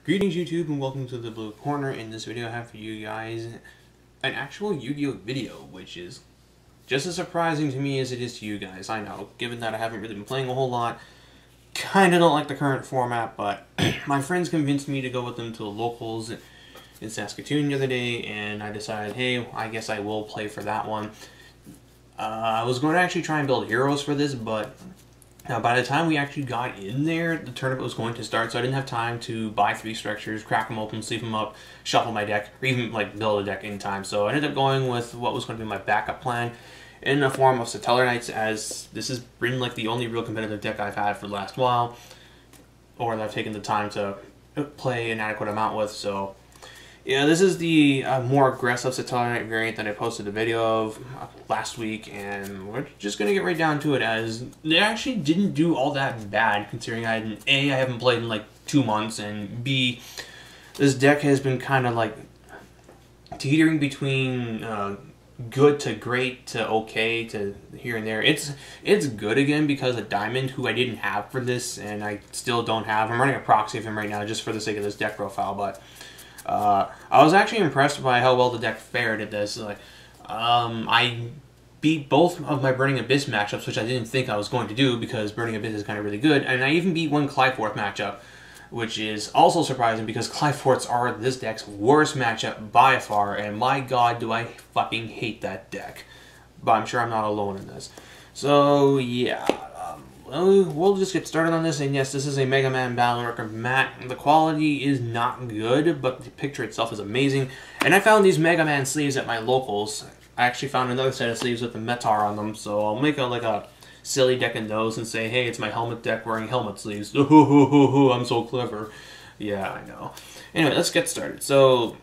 Greetings YouTube and welcome to the Blue Corner. In this video I have for you guys an actual Yu-Gi-Oh video, which is just as surprising to me as it is to you guys. I know, given that I haven't really been playing a whole lot, kinda don't like the current format, but my friends convinced me to go with them to the locals in Saskatoon the other day, and I decided, hey, I guess I will play for that one. I was going to actually try and build heroes for this, but by the time we actually got in there, the tournament was going to start, so I didn't have time to buy 3 structures, crack them open, sleeve them up, shuffle my deck, or even like build a deck in time. So I ended up going with what was going to be my backup plan in the form of Satellarknights, as this has been like the only real competitive deck I've had for the last while, or that I've taken the time to play an adequate amount with. So yeah, this is the more aggressive Satellarknight variant that I posted a video of last week, and we're just going to get right down to it, as they actually didn't do all that bad, considering I haven't played in like 2 months, and B, this deck has been kind of like teetering between good to great to okay to here and there. It's good again because of Diamond, who I didn't have for this, and I still don't have. I'm running a proxy of him right now just for the sake of this deck profile, but I was actually impressed by how well the deck fared at this. Like, I beat both of my Burning Abyss matchups, which I didn't think I was going to do because Burning Abyss is kind of really good, and I even beat one Clyforth matchup, which is also surprising because Clyforths are this deck's worst matchup by far, and my god do I fucking hate that deck. But I'm sure I'm not alone in this. So yeah, we'll just get started on this, and yes, this is a Mega Man Battle Record mat. The quality is not good, but the picture itself is amazing. And I found these Mega Man sleeves at my locals. I actually found another set of sleeves with the Metar on them, so I'll make like a silly deck in those and say, hey, it's my helmet deck wearing helmet sleeves. I'm so clever. Yeah, I know. Anyway, let's get started. So,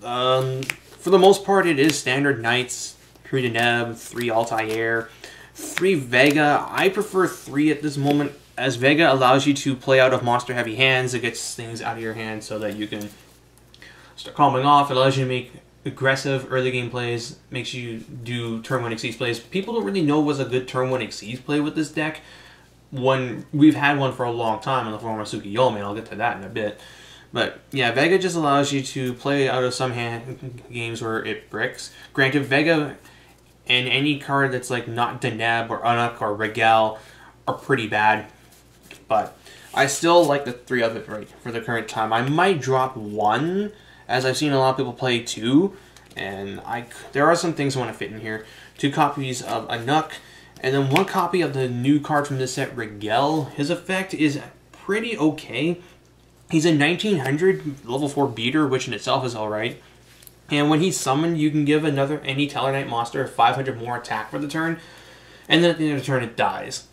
for the most part, it is standard Knights, 3 Deneb, 3 Altair, 3 Vega. I prefer 3 at this moment, as Vega allows you to play out of monster heavy hands. It gets things out of your hand so that you can start calming off. It allows you to make aggressive early game plays, makes you do turn 1 Xyz plays. People don't really know what's a good turn 1 Xyz play with this deck. We've had one for a long time in the form of Tsukiyomi. I'll get to that in a bit. But yeah, Vega just allows you to play out of some hand games where it bricks. Granted, Vega and any card that's like not Deneb or Unuk or Regal are pretty bad, but I still like the 3 of it right for the current time. I might drop 1, as I've seen a lot of people play 2, and there are some things I want to fit in here. 2 copies of Unuk, and then 1 copy of the new card from this set, Regal. His effect is pretty okay. He's a 1900 level 4 beater, which in itself is alright. And when he's summoned, you can give any Tellarknight monster 500 more attack for the turn, and then at the end of the turn it dies.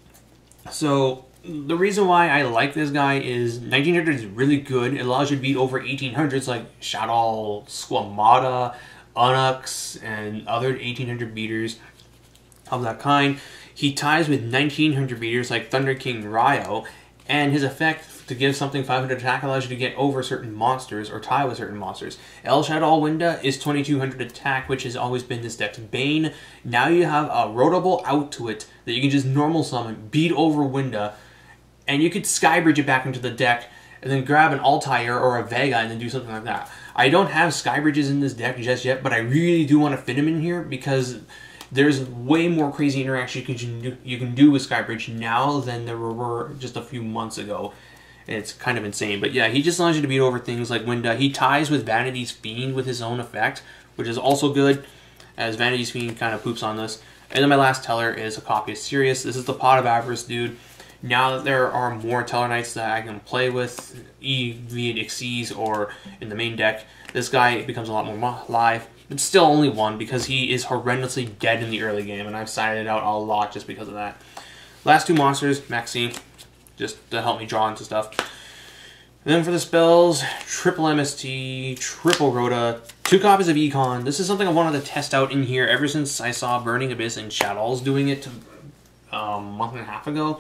So the reason why I like this guy is 1900 is really good. It allows you to beat over 1800s like Shadow, Squamata, Unuks, and other 1800 beaters of that kind. He ties with 1900 beaters like Thunder King Ryo, and his effect to give something 500 attack allows you to get over certain monsters or tie with certain monsters. El Shadow Winda is 2200 attack, which has always been this deck's bane. Now you have a rotable out to it that you can just normal summon, beat over Winda, and you could Skybridge it back into the deck, and then grab an Altair or a Vega and then do something like that. I don't have Skybridges in this deck just yet, but I really do want to fit him in here because there's way more crazy interaction you can do with Skybridge now than there were just a few months ago. It's kind of insane. But yeah, he just allows you to beat over things like Winda. He ties with Vanity's Fiend with his own effect, which is also good, as Vanity's Fiend kind of poops on this. And then my last teller is a copy of Sirius. This is the Pot of Avarice dude. Now that there are more Tellarknights that I can play with, via Xyz or in the main deck, this guy becomes a lot more live. But still only 1 because he is horrendously dead in the early game, and I've sided out a lot just because of that. Last 2 monsters, Maxine, just to help me draw into stuff. And then for the spells, triple MST, triple Rhoda, 2 copies of Econ. This is something I wanted to test out in here ever since I saw Burning Abyss and Shadows doing it a month and a half ago.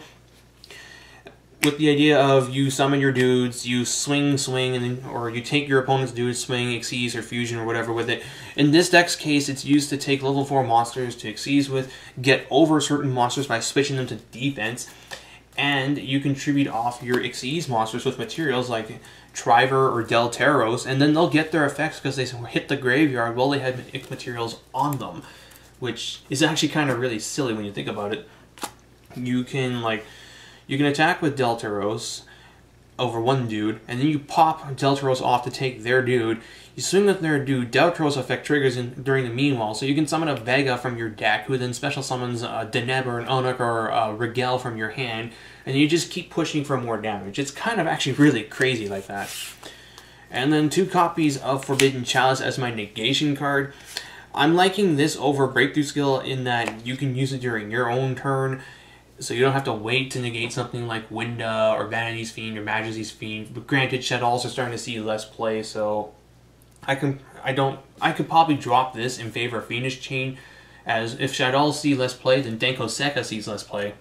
With the idea of you summon your dudes, you swing, and then, or you take your opponent's dudes, swing, Xyz, or fusion, or whatever with it. In this deck's case, it's used to take level 4 monsters to Xyz with, get over certain monsters by switching them to defense, and you contribute off your Xyz monsters with materials like Triver or Delteros, and then they'll get their effects because they hit the graveyard while they had X materials on them, which is actually kind of really silly when you think about it. You can attack with Delteros over one dude, and then you pop Delteros off to take their dude. You swing with their dude, Delteros effect triggers during the meanwhile, so you can summon a Vega from your deck, who then special summons a Deneb or an Onuk or a Rigel from your hand, and you just keep pushing for more damage. It's kind of actually really crazy like that. And then 2 copies of Forbidden Chalice as my negation card. I'm liking this over Breakthrough Skill in that you can use it during your own turn, so you don't have to wait to negate something like Winda or Vanity's Fiend or Majesty's Fiend. But granted, Shaddolls are starting to see less play, so I could probably drop this in favor of Fiendish Chain, as if Shaddolls see less play, then Denko Sekka sees less play.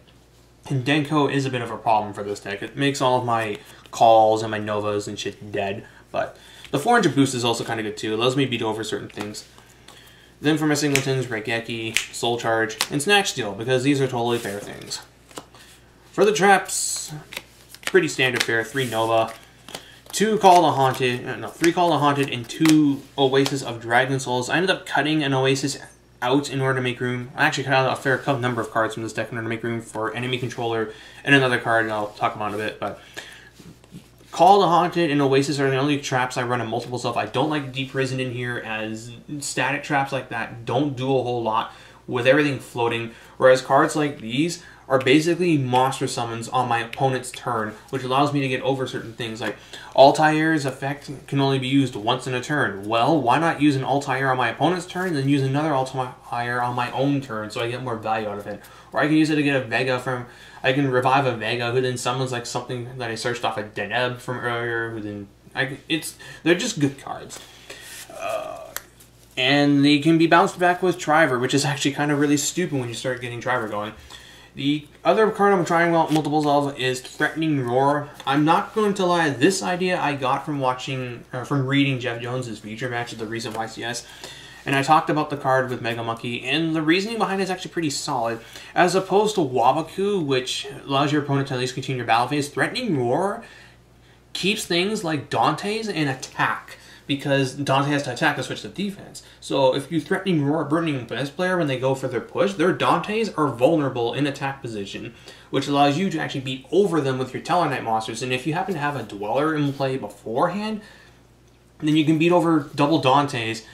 And Denko is a bit of a problem for this deck. It makes all of my calls and my Novas and shit dead, but the 400 boost is also kind of good too. It allows me to beat over certain things. Then for my singletons, Regeki, Soul Charge, and Snatch Steal, because these are totally fair things. For the traps, pretty standard fare, 3 Nova, 3 Call the Haunted, and 2 Oasis of Dragon Souls. I ended up cutting an Oasis out in order to make room. I actually cut out a fair number of cards from this deck in order to make room for Enemy Controller and another card, and I'll talk about it in a bit, but Call the Haunted and Oasis are the only traps I run in multiples of. I don't like Deep Prison in here, as static traps like that don't do a whole lot with everything floating, whereas cards like these are basically monster summons on my opponent's turn, which allows me to get over certain things, like Altair's effect can only be used once in a turn. Well, why not use an Altair on my opponent's turn, then use another Altair on my own turn so I get more value out of it? Or I can use it to get a Vega from... I can revive a Vega who then summons like something that I searched off a Deneb from earlier, who then... they're just good cards. And they can be bounced back with Triver, which is actually kind of really stupid when you start getting Triver going. The other card I'm trying multiples of is Threatening Roar. I'm not going to lie, this idea I got from reading Jeff Jones' feature match at the recent YCS. And I talked about the card with Mega Monkey, and the reasoning behind it is actually pretty solid. As opposed to Wabaku, which allows your opponent to at least continue your battle phase, Threatening Roar keeps things like Dante's in attack, because Dante has to attack to switch to defense. So if you Threatening Roar Burning Best player when they go for their push, their Dantes are vulnerable in attack position, which allows you to actually beat over them with your Tellarknight monsters. And if you happen to have a Dweller in play beforehand, then you can beat over double Dantes,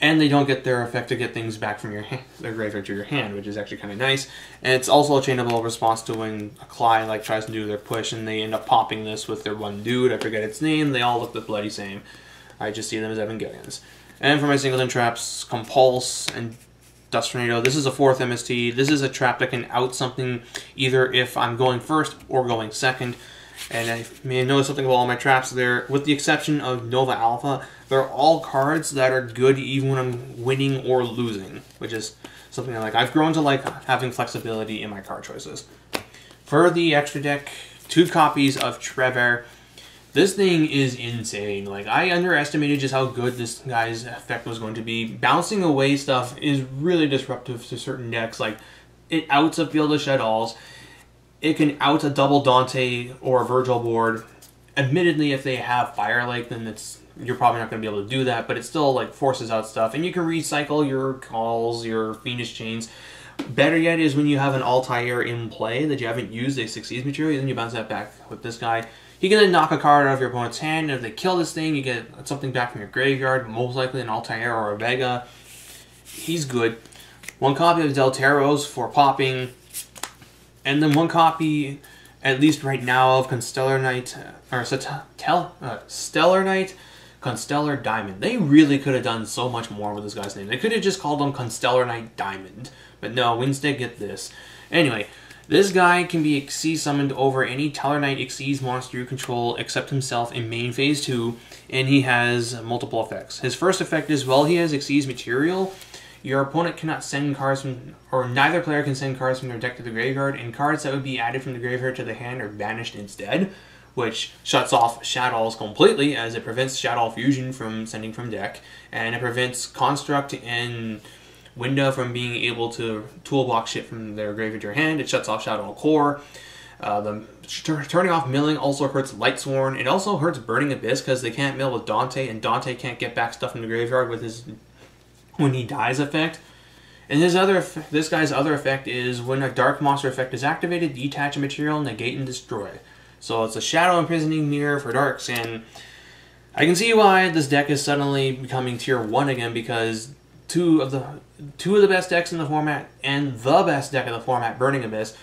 and they don't get their effect to get things back from your hand, their graveyard to your hand, which is actually kind of nice. And it's also a chainable response to when a Clyde tries to do their push, and they end up popping this with their one dude. I forget its name. They all look the bloody same. I just see them as Evangelions. And for my singleton traps, Compulse and Dust Tornado. This is a 4th MST. This is a trap that can out something either if I'm going first or going second. And I may notice something about all my traps there. With the exception of Nova Alpha, they're all cards that are good even when I'm winning or losing, which is something I like. I've grown to like having flexibility in my card choices. For the extra deck, 2 copies of Trevor. This thing is insane. Like, I underestimated just how good this guy's effect was going to be. Bouncing away stuff is really disruptive to certain decks. Like, it outs a Field of Shaddolls. It can out a double Dante or a Virgil board. Admittedly, if they have Fire Lake, then you're probably not going to be able to do that, but it still like forces out stuff. And you can recycle your calls, your Fiendish Chains. Better yet is when you have an Altair in play that you haven't used a Succeeds material, then you bounce that back with this guy. You can then knock a card out of your opponent's hand, and if they kill this thing, you get something back from your graveyard, most likely an Altair or a Vega. He's good. 1 copy of Delteros for popping, and then 1 copy, at least right now, of Satellarknights, Constellar Diamond. They really could have done so much more with this guy's name. They could have just called him Constellarknight Diamond, but no, instead get this. Anyway, this guy can be Xyz summoned over any Tellarknight Xyz monster you control except himself in main phase 2, and he has multiple effects. His first effect is, while he has Xyz material, your opponent cannot send cards from, or neither player can send cards from their deck to the graveyard, and cards that would be added from the graveyard to the hand are banished instead, which shuts off Shaddolls completely, as it prevents Shadow Fusion from sending from deck, and it prevents Construct and Winda from being able to toolbox shit from their graveyard to your hand. It shuts off Shadow Core. Turning off milling also hurts Lightsworn. It also hurts Burning Abyss because they can't mill with Dante, and Dante can't get back stuff in the graveyard with his when he dies effect. And this guy's other effect is when a Dark Monster effect is activated, detach a material, negate, and destroy. So it's a Shadow Imprisoning Mirror for Darks, and I can see why this deck is suddenly becoming tier 1 again, because two of the best decks in the format and the best deck in the format, Burning Abyss,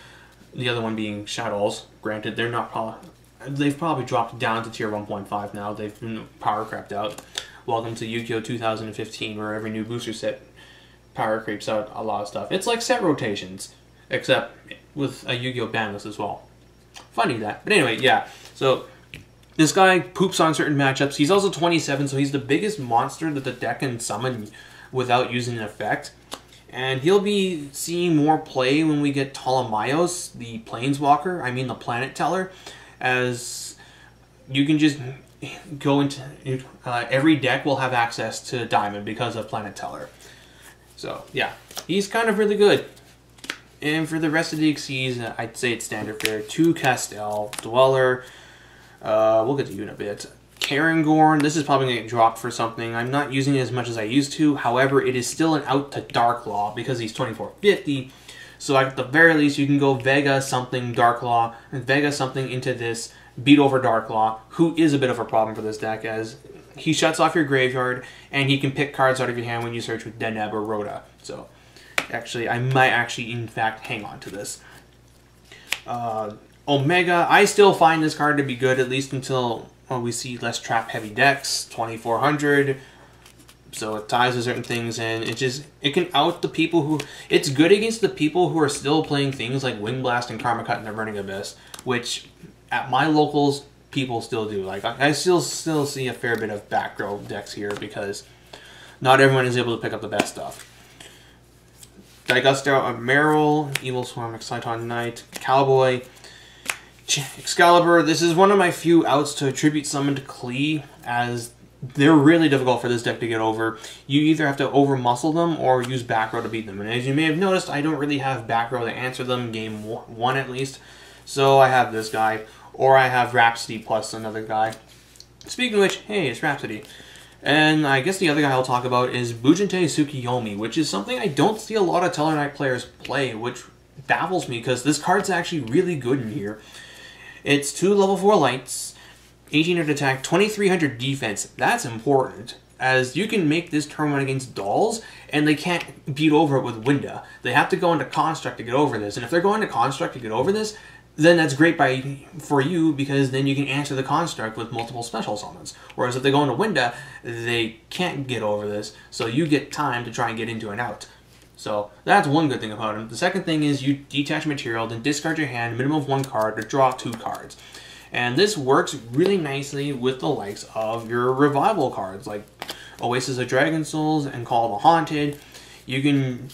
the other one being Shadows. Granted, they've probably dropped down to tier 1.5 now. They've been power crept out. Welcome to Yu-Gi-Oh! 2015, where every new booster set power creeps out a lot of stuff. It's like set rotations, except with a Yu-Gi-Oh! Ban list as well. Funny that. But anyway, yeah. So this guy poops on certain matchups. He's also 27, so he's the biggest monster that the deck can summon without using an effect. And he'll be seeing more play when we get Ptolemaios, the Planeswalker, the Planet Teller, as you can just go into... every deck will have access to Diamond because of Planet Teller. So, yeah, he's kind of really good. And for the rest of the Xyz, I'd say it's standard fare. 2 Castel, Dweller, we'll get to you in a bit. Karangorn, this is probably going to get dropped for something. I'm not using it as much as I used to. However, it is still an out to Darklaw because he's 2450. So at the very least, you can go Vega something Darklaw, and Vega something into this, beat over Darklaw, who is a bit of a problem for this deck, as he shuts off your graveyard, and he can pick cards out of your hand when you search with Deneb or Rhoda. So, actually, I might actually, in fact, hang on to this. Omega, I still find this card to be good, at least until we see less trap-heavy decks, 2400. So it ties to certain things, and it can out the people who... It's good against the people who are still playing things like Wing Blast and Karma Cut and the Burning Abyss, which, at my locals, people still do. Like, I still see a fair bit of back row decks here because not everyone is able to pick up the best stuff. Digusto of Meryl, Evil Swarm, Exciton Knight, Cowboy, Excalibur. This is one of my few outs to Tribute Summon to Klee, as they're really difficult for this deck to get over. You either have to over-muscle them or use back row to beat them. And as you may have noticed, I don't really have back row to answer them, game 1 at least. So I have this guy. Or I have Rhapsody plus another guy. Speaking of which, hey, it's Rhapsody. And I guess the other guy I'll talk about is Bujinte Tsukiyomi, which is something I don't see a lot of Satellarknights players play, which baffles me because this card's actually really good in here. It's 2 level 4 lights, 1800 attack, 2300 defense. That's important, as you can make this turn 1 against dolls, and they can't beat over it with Winda. They have to go into Construct to get over this, and if they're going to Construct to get over this, then that's great for you, because then you can answer the Construct with multiple special summons. Whereas if they go into Winda, they can't get over this, so you get time to try and get into and out. So that's one good thing about him. The second thing is you detach material, then discard your hand, minimum of 1 card, to draw 2 cards. And this works really nicely with the likes of your revival cards, like Oasis of Dragon Souls and Call of the Haunted. You can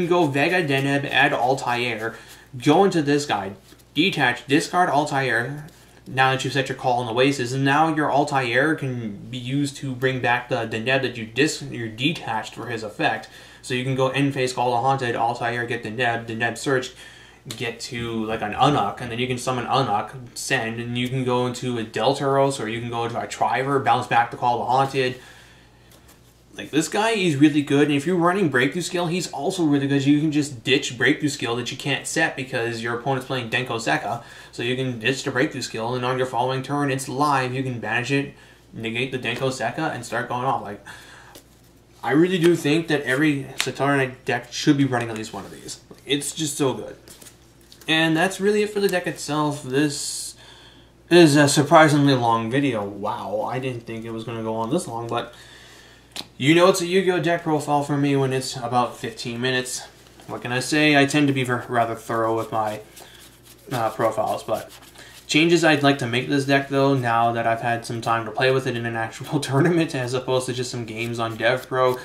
go Vega Deneb, add Altair, go into this guy, detach, discard Altair, now that you've set your call on the Oasis, and now your Altair can be used to bring back the Deneb that you're detached for his effect. So you can go end phase, Call the Haunted, Altair, get Deneb search, get to like an Unuk, and then you can summon Unuk, send, and you can go into a Deltaros, or you can go into a Triver, bounce back to Call the Haunted. Like, this guy is really good, and if you're running Breakthrough Skill, he's also really good. You can just ditch Breakthrough Skill that you can't set because your opponent's playing Denko Zeka, so you can ditch the Breakthrough Skill, and on your following turn, it's live. You can banish it, negate the Denko Zeka, and start going off. Like, I really do think that every Satellarknight deck should be running at least one of these. It's just so good. And that's really it for the deck itself. This is a surprisingly long video. Wow, I didn't think it was going to go on this long, but you know it's a Yu-Gi-Oh! Deck profile for me when it's about 15 minutes. What can I say? I tend to be rather thorough with my profiles, but changes I'd like to make to this deck, though, now that I've had some time to play with it in an actual tournament, as opposed to just some games on DevPro.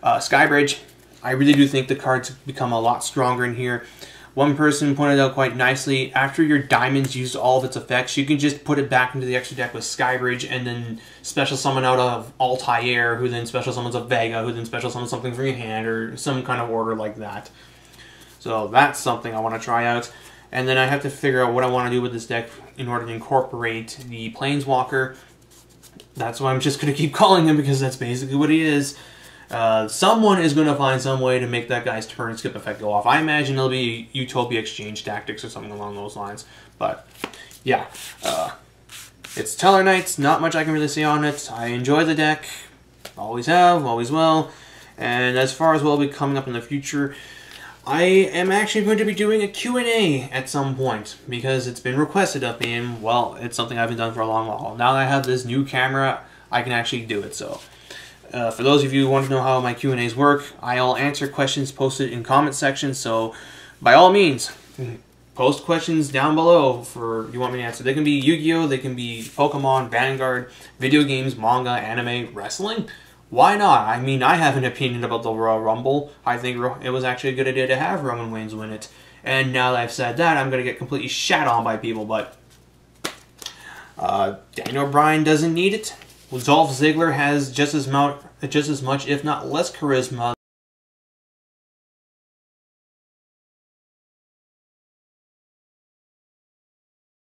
Skybridge, I really do think the cards become a lot stronger in here. One person pointed out quite nicely, after your diamonds used all of its effects, you can just put it back into the extra deck with Skybridge and then special summon out of Altair, who then special summons a Vega, who then special summons something from your hand, or some kind of order like that. So that's something I want to try out. And then I have to figure out what I want to do with this deck in order to incorporate the Planeswalker. That's why I'm just going to keep calling him, because that's basically what he is. Someone is going to find some way to make that guy's turn skip effect go off. I imagine it'll be Utopia Exchange Tactics or something along those lines. But, yeah. It's Satellarknights. Not much I can really say on it. I enjoy the deck. Always have, always will. And as far as what will be coming up in the future, I am actually going to be doing a Q&A at some point, because it's been requested of me, and, well, it's something I haven't done for a long while. Now that I have this new camera, I can actually do it, so. For those of you who want to know how my Q&As work, I'll answer questions posted in comment sections, so by all means, post questions down below for you want me to answer. They can be Yu-Gi-Oh!, they can be Pokemon, Vanguard, video games, manga, anime, wrestling. Why not? I mean, I have an opinion about the Royal Rumble. I think it was actually a good idea to have Roman Reigns win it. And now that I've said that, I'm going to get completely shat on by people, but Daniel Bryan doesn't need it. Dolph Ziggler has just as much, if not less, charisma